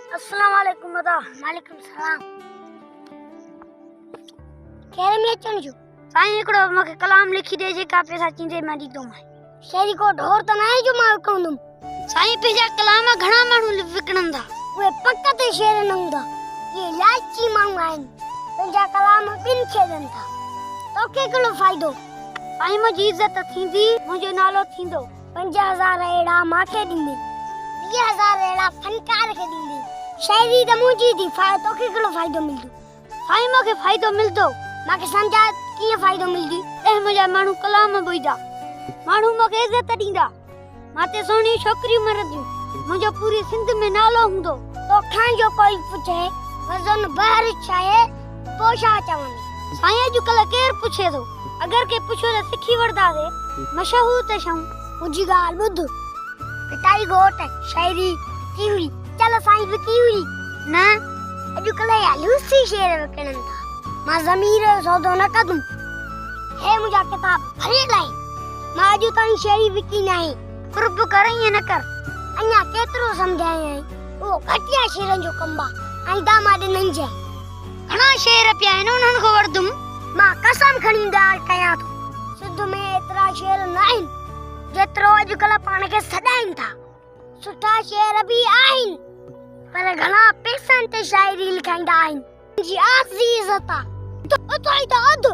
अस्सलाम वालेकुम दादा। वालेकुम सलाम। केरे में अचण जो साईं एकड़ो मके कलाम लिखी दे जेका पैसा चींदे मां दी तुम शेरी को ढोर त ना जो मां कहंदुम साईं पेजा कलाम घणा मानू विकणंदा वे पक्का ते शेर न हुंदा ये लाची मांग आइन पेजा कलाम बिन खेदन था तोके कलो फायदो साईं मुजी इज्जत थींदी मुजो नालो थींदो 50,000 एड़ा माके दिंदे 20,000 एड़ा फनकार के दिंदे शायरी त मुजी दी फायदो तोके कलो फायदो मिलदो साईं मके फायदो मिलदो माके समझा किए फायदो मिलदी ए मुजा मानू कलाम बोईदा मानू मके इज्जत दींदा माते सोनी छोकरी मरदियो मुजो पूरी सिंध में नालो हुंदो तो खान जो कोई पूछे वजन बाहर छाए पोशा चवनी साईं जो कल केर पूछे तो अगर के पूछो त सिखी वरदा से मशहूर त छऊ मुजी गाल बुध पिटाई गोट शायरी कीवी चल साईं भी कीवी ना अजु कल या लूसी शेर वकणन था मां जमीर सौदो न कदम हे मुजा किताब भरे लाई मां अजु ताई शेरी विकी नहीं कुर्ब करई न कर अन्या केतरो समझाए है वो घटिया शेरन जो कंबा आई दामाद नंजे घणा शेर पिया न उनन को वरदुम मां कसम खणी गाल कया तो सिद्ध में इतरा शेर नहीं जेतरो अजु कल पान के सदाइन था सुठा शेर भी आइन पर घणा पैसन ते शायरी लिखाइंदा आइन जी आजी इज्जत तो आई तो अध